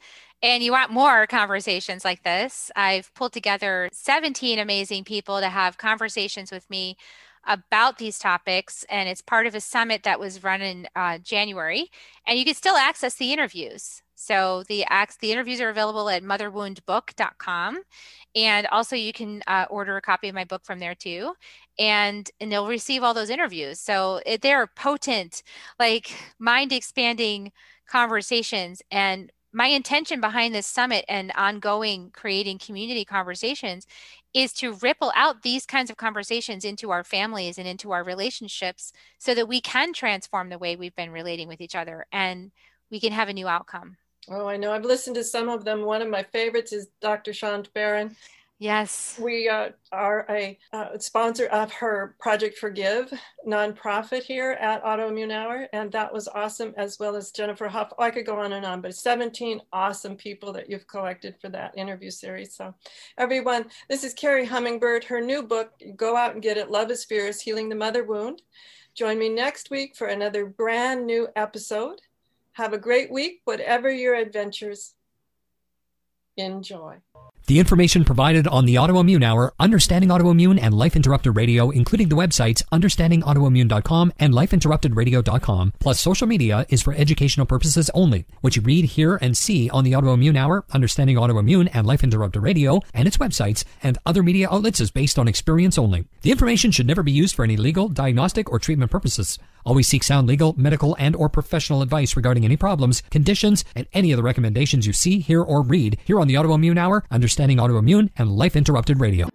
and you want more conversations like this, I've pulled together 17 amazing people to have conversations with me about these topics, and it's part of a summit that was run in January, and you can still access the interviews. So the interviews are available at motherwoundbook.com, and also you can order a copy of my book from there too, and they'll receive all those interviews. So they're potent, mind-expanding conversations. And my intention behind this summit and ongoing creating community conversations is to ripple out these kinds of conversations into our families and into our relationships so that we can transform the way we've been relating with each other and we can have a new outcome. Oh, I know. I've listened to some of them. One of my favorites is Dr. Shant Barron. Yes. We are a sponsor of her Project Forgive nonprofit here at Autoimmune Hour, and that was awesome, as well as Jennifer Huff. I could go on, but 17 awesome people that you've collected for that interview series. So everyone, this is Carrie Hummingbird. Her new book, go out and get it, Love is Fierce, Healing the Mother Wound. Join me next week for another brand new episode. Have a great week, whatever your adventures. Enjoy. The information provided on the Autoimmune Hour, Understanding Autoimmune, and Life Interrupted Radio, including the websites understandingautoimmune.com and lifeinterruptedradio.com, plus social media, is for educational purposes only. What you read, hear, and see on the Autoimmune Hour, Understanding Autoimmune, and Life Interrupted Radio, and its websites, and other media outlets is based on experience only. The information should never be used for any legal, diagnostic, or treatment purposes. Always seek sound legal, medical, and or professional advice regarding any problems, conditions, and any of the recommendations you see, hear, or read here on the Autoimmune Hour, Understanding Autoimmune, and Life Interrupted Radio.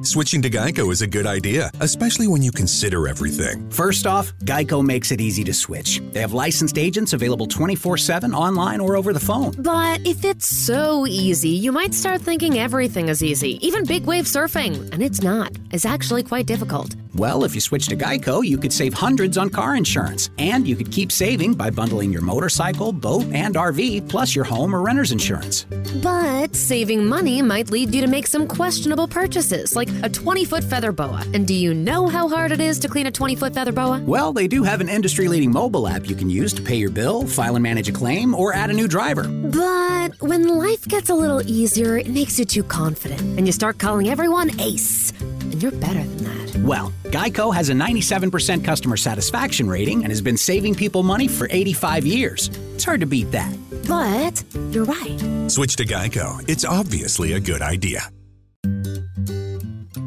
Switching to Geico is a good idea, especially when you consider everything. First off, Geico makes it easy to switch. They have licensed agents available 24/7 online or over the phone. But if it's so easy, you might start thinking everything is easy, even big wave surfing, and it's not. is actually quite difficult. Well, if you switch to Geico, you could save hundreds on car insurance. And you could keep saving by bundling your motorcycle, boat, and RV, plus your home or renter's insurance. But saving money might lead you to make some questionable purchases, like a 20-foot feather boa. And do you know how hard it is to clean a 20-foot feather boa? Well, they do have an industry-leading mobile app you can use to pay your bill, file and manage a claim, or add a new driver. But when life gets a little easier, it makes you too confident, and you start calling everyone Ace. And you're better than that. Well, Geico has a 97% customer satisfaction rating and has been saving people money for 85 years. It's hard to beat that. But you're right. Switch to Geico. It's obviously a good idea.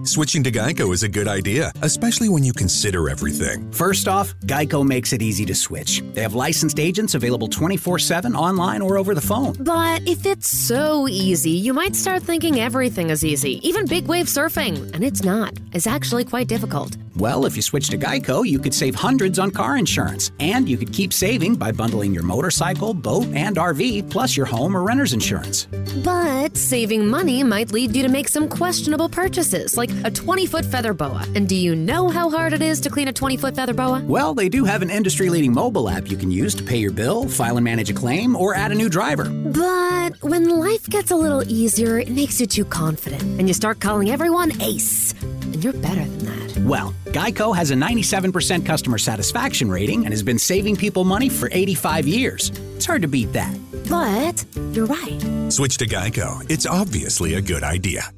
Switching to Geico is a good idea, especially when you consider everything. First off, Geico makes it easy to switch. They have licensed agents available 24/7 online or over the phone. But if it's so easy, you might start thinking everything is easy, even big wave surfing. And it's not. It's actually quite difficult. Well, if you switch to Geico, you could save hundreds on car insurance. And you could keep saving by bundling your motorcycle, boat, and RV, plus your home or renter's insurance. But saving money might lead you to make some questionable purchases, like a 20-foot feather boa. And do you know how hard it is to clean a 20-foot feather boa? Well, they do have an industry-leading mobile app you can use to pay your bill, file and manage a claim, or add a new driver. But when life gets a little easier, it makes you too confident, and you start calling everyone Ace. And you're better than that. Well, Geico has a 97% customer satisfaction rating and has been saving people money for 85 years. It's hard to beat that. But you're right. Switch to Geico. It's obviously a good idea.